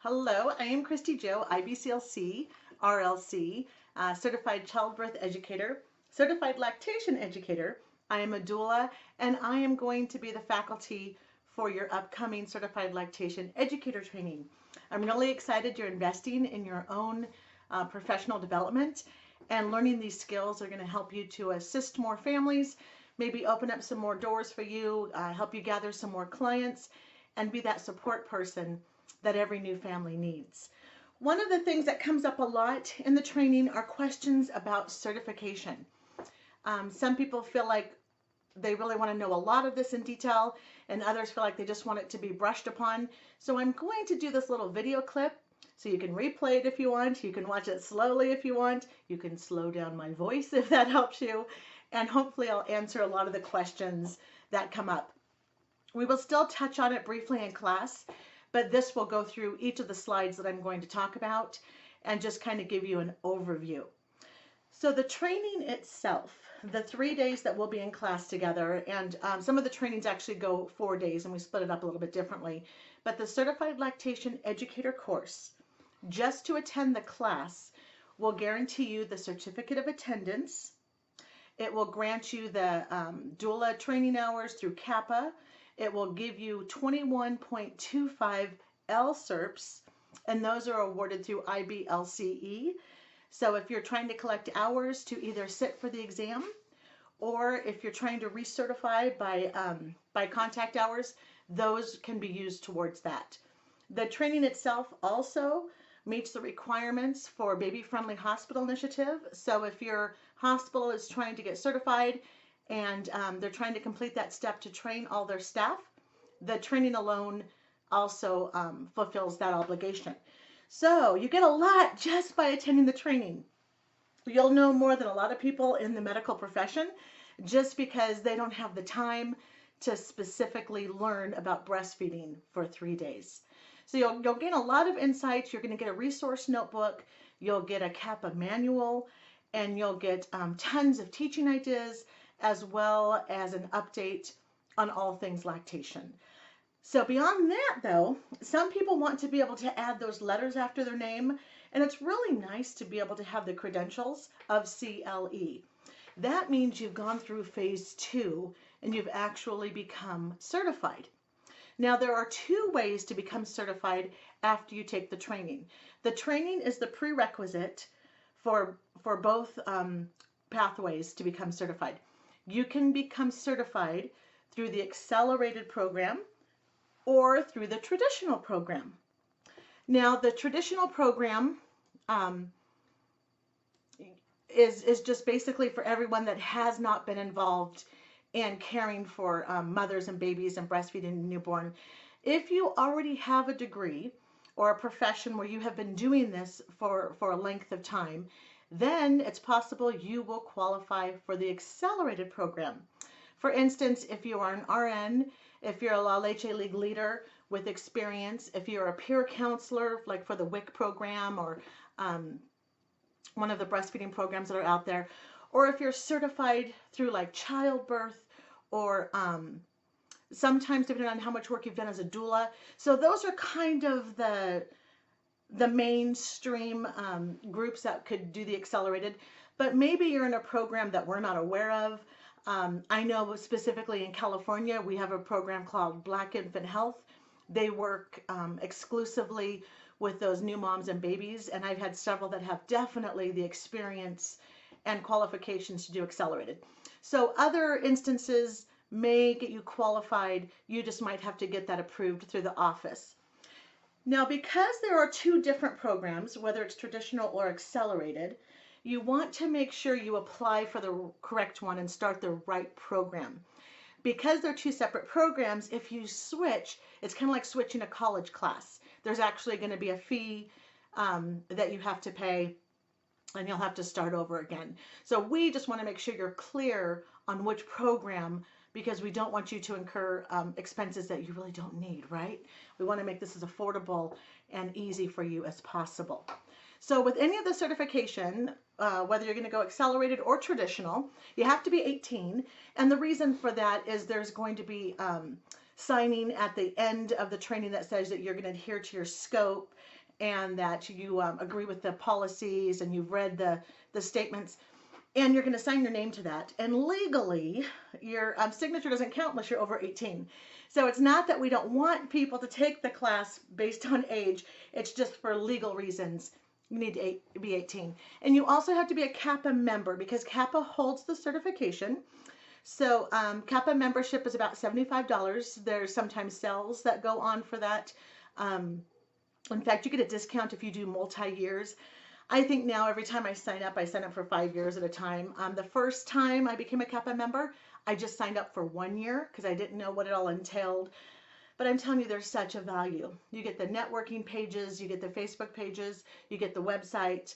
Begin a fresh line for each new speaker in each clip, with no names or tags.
Hello, I am Christy Jo, IBCLC, RLC, Certified Childbirth Educator, Certified Lactation Educator. I am a doula, and I am going to be the faculty for your upcoming Certified Lactation Educator Training. I'm really excited you're investing in your own professional development, and learning these skills are going to help you to assist more families, maybe open up some more doors for you, help you gather some more clients, and be that support person that every new family needs. One of the things that comes up a lot in the training are questions about certification. Some people feel like they really want to know a lot of this in detail, and others feel like they just want it to be brushed upon. So I'm going to do this little video clip so you can replay it if you want. You can watch it slowly if you want. You can slow down my voice if that helps you. And hopefully I'll answer a lot of the questions that come up. We will still touch on it briefly in class, but this will go through each of the slides that I'm going to talk about and just kind of give you an overview. So the training itself, the 3 days that we'll be in class together, and some of the trainings actually go 4 days and we split it up a little bit differently, but the Certified Lactation Educator course, just to attend the class, will guarantee you the certificate of attendance. It will grant you the doula training hours through CAPPA. It will give you 21.25 L-Cerps, and those are awarded through IBCLC. So if you're trying to collect hours to either sit for the exam, or if you're trying to recertify by contact hours, those can be used towards that. The training itself also meets the requirements for Baby-Friendly Hospital Initiative. So if your hospital is trying to get certified and they're trying to complete that step to train all their staff, the training alone also fulfills that obligation. So you get a lot just by attending the training. You'll know more than a lot of people in the medical profession just because they don't have the time to specifically learn about breastfeeding for 3 days. So you'll gain a lot of insights. You're going to get a resource notebook, you'll get a CAPPA manual, and you'll get tons of teaching ideas, as well as an update on all things lactation. So beyond that, though, some people want to be able to add those letters after their name, and it's really nice to be able to have the credentials of CLE. That means you've gone through phase 2 and you've actually become certified. Now, there are 2 ways to become certified after you take the training. The training is the prerequisite for both pathways to become certified. You can become certified through the accelerated program or through the traditional program. Now, the traditional program is just basically for everyone that has not been involved in caring for mothers and babies and breastfeeding and newborn. If you already have a degree or a profession where you have been doing this for a length of time, then it's possible you will qualify for the accelerated program. For instance, if you are an RN, if you're a La Leche League leader with experience, if you're a peer counselor, like for the WIC program or one of the breastfeeding programs that are out there, or if you're certified through like childbirth or sometimes depending on how much work you've done as a doula. So those are kind of the mainstream groups that could do the accelerated, but maybe you're in a program that we're not aware of. I know specifically in California, we have a program called Black Infant Health. They work exclusively with those new moms and babies, and I've had several that have definitely the experience and qualifications to do accelerated. So other instances may get you qualified. You just might have to get that approved through the office. Now, because there are 2 different programs, whether it's traditional or accelerated, you want to make sure you apply for the correct one and start the right program. Because they're 2 separate programs, if you switch, it's kind of like switching a college class. There's actually going to be a fee that you have to pay, and you'll have to start over again. So we just want to make sure you're clear on which program, because we don't want you to incur expenses that you really don't need, right? We want to make this as affordable and easy for you as possible. So with any of the certification, whether you're going to go accelerated or traditional, you have to be 18. And the reason for that is there's going to be signing at the end of the training that says that you're going to adhere to your scope and that you agree with the policies and you've read the statements, and you're going to sign your name to that. And legally, your signature doesn't count unless you're over 18. So it's not that we don't want people to take the class based on age. It's just for legal reasons. You need to be 18. And you also have to be a CAPPA member because CAPPA holds the certification. So CAPPA membership is about $75. There's sometimes sales that go on for that. In fact, you get a discount if you do multi-years. I think now every time I sign up for 5 years at a time. The first time I became a CAPPA member, I just signed up for 1 year because I didn't know what it all entailed. But I'm telling you, there's such a value. You get the networking pages, you get the Facebook pages, you get the website,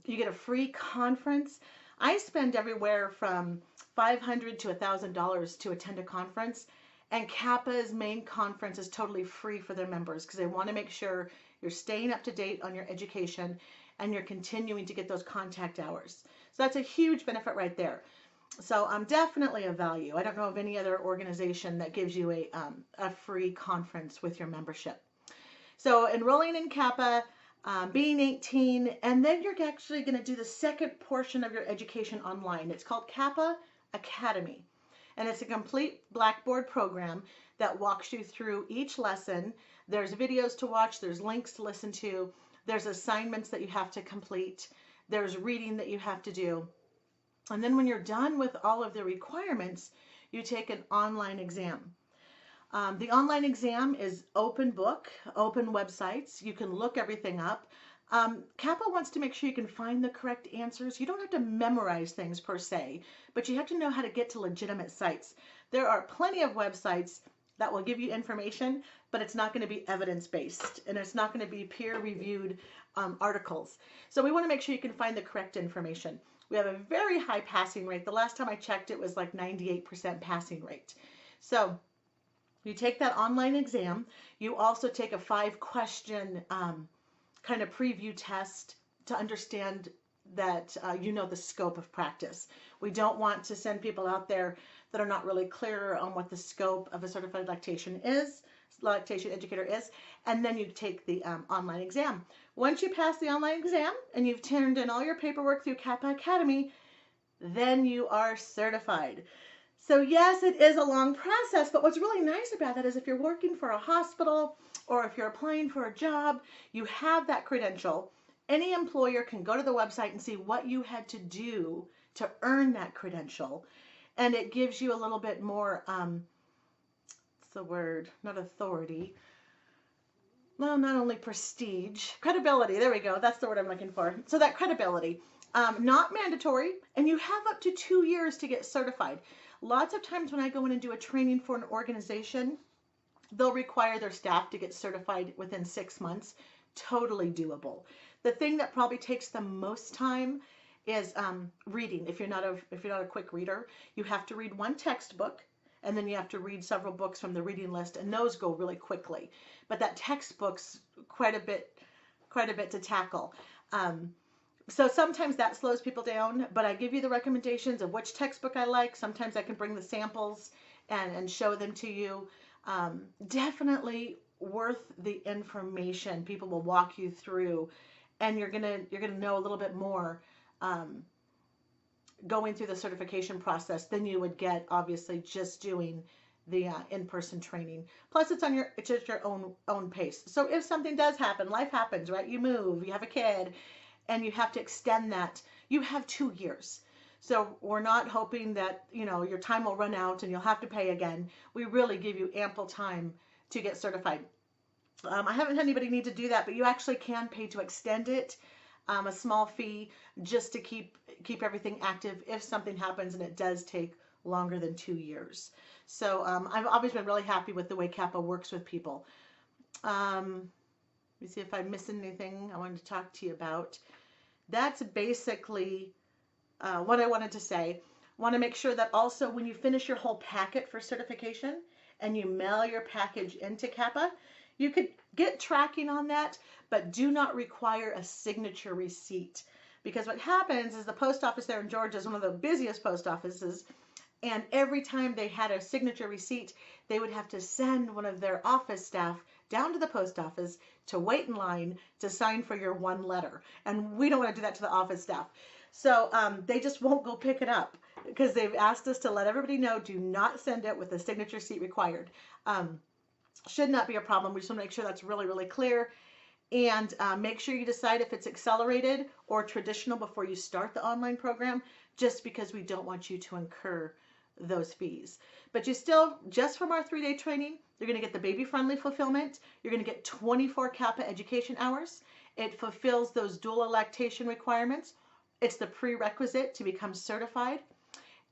you get a free conference. I spend everywhere from $500 to $1,000 to attend a conference. And CAPPA's main conference is totally free for their members because they want to make sure you're staying up to date on your education and you're continuing to get those contact hours. So that's a huge benefit right there. So definitely a value. I don't know of any other organization that gives you a free conference with your membership. So enrolling in CAPPA, being 18, and then you're actually going to do the second portion of your education online. It's called CAPPA Academy. And it's a complete Blackboard program that walks you through each lesson. There's videos to watch, there's links to listen to, there's assignments that you have to complete, there's reading that you have to do. And then when you're done with all of the requirements, you take an online exam. The online exam is open book, open websites. You can look everything up. CAPPA wants to make sure you can find the correct answers. You don't have to memorize things per se, but you have to know how to get to legitimate sites. There are plenty of websites that will give you information, but it's not going to be evidence-based, and it's not going to be peer-reviewed articles. So we want to make sure you can find the correct information. We have a very high passing rate. The last time I checked, it was like 98% passing rate. So you take that online exam. You also take a 5-question kind of preview test to understand that you know the scope of practice. We don't want to send people out there that are not really clear on what the scope of a certified lactation educator is, and then you take the online exam. Once you pass the online exam and you've turned in all your paperwork through CAPPA Academy, then you are certified. So yes, it is a long process, but what's really nice about that is if you're working for a hospital or if you're applying for a job, you have that credential. Any employer can go to the website and see what you had to do to earn that credential. And it gives you a little bit more, what's the word? Not authority. Well, not only prestige, credibility. There we go. That's the word I'm looking for. So that credibility, not mandatory, and you have up to 2 years to get certified. Lots of times when I go in and do a training for an organization, they'll require their staff to get certified within 6 months. Totally doable. The thing that probably takes the most time is reading. If you're not a quick reader, you have to read one textbook, and then you have to read several books from the reading list, and those go really quickly. But that textbook's quite a bit to tackle. So sometimes that slows people down, but I give you the recommendations of which textbook I like. Sometimes I can bring the samples and show them to you. Definitely worth the information. People will walk you through, and you're gonna know a little bit more going through the certification process than you would get obviously just doing the in-person training. Plus it's just your own pace. So if something does happen, life happens, right? You move, you have a kid, and you have to extend that. You have 2 years. So we're not hoping that, your time will run out and you'll have to pay again. We really give you ample time to get certified. I haven't had anybody need to do that, but you actually can pay to extend it, a small fee, just to keep everything active if something happens and it does take longer than 2 years. So I've always been really happy with the way CAPPA works with people. Let me see if I'm missing anything I wanted to talk to you about. That's basically what I wanted to say. Want to make sure that also when you finish your whole packet for certification and you mail your package into CAPPA, you could get tracking on that, but do not require a signature receipt. Because what happens is the post office there in Georgia is one of the busiest post offices, And every time they had a signature receipt, they would have to send one of their office staff down to the post office to wait in line to sign for your one letter. And we don't want to do that to the office staff. So they just won't go pick it up because they've asked us to let everybody know, do not send it with a signature receipt required. Should not be a problem. We just want to make sure that's really, really clear. And make sure you decide if it's accelerated or traditional before you start the online program, just because we don't want you to incur those fees. But you still, just from our 3-day training, you're going to get the baby-friendly fulfillment. You're going to get 24 CAPPA education hours. It fulfills those doula lactation requirements. It's the prerequisite to become certified.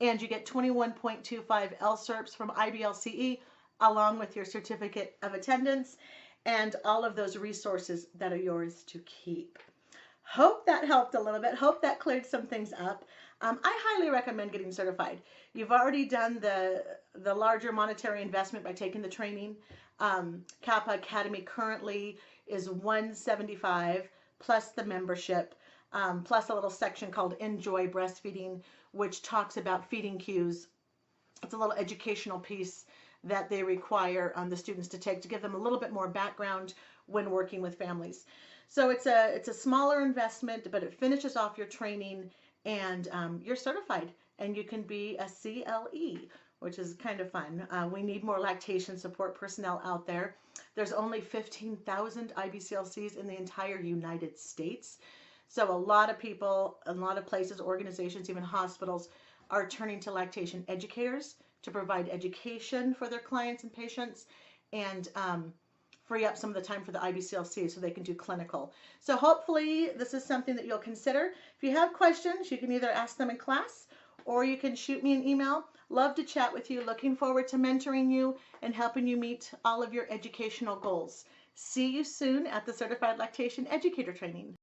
And you get 21.25 L-Cerps from IBCLC, along with your certificate of attendance and all of those resources that are yours to keep. Hope that helped a little bit. Hope that cleared some things up. I highly recommend getting certified. You've already done the larger monetary investment by taking the training. CAPPA Academy currently is $175 plus the membership, plus a little section called Enjoy Breastfeeding, which talks about feeding cues. It's a little educational piece that they require the students to take to give them a little bit more background when working with families. So it's a smaller investment, but it finishes off your training, and you're certified, and you can be a CLE, which is kind of fun. We need more lactation support personnel out there. There's only 15,000 IBCLCs in the entire United States. So a lot of people, a lot of places, organizations, even hospitals, are turning to lactation educators to provide education for their clients and patients, and free up some of the time for the IBCLC so they can do clinical. So hopefully this is something that you'll consider. If you have questions, you can either ask them in class or you can shoot me an email. Love to chat with you. Looking forward to mentoring you and helping you meet all of your educational goals. See you soon at the Certified Lactation Educator Training.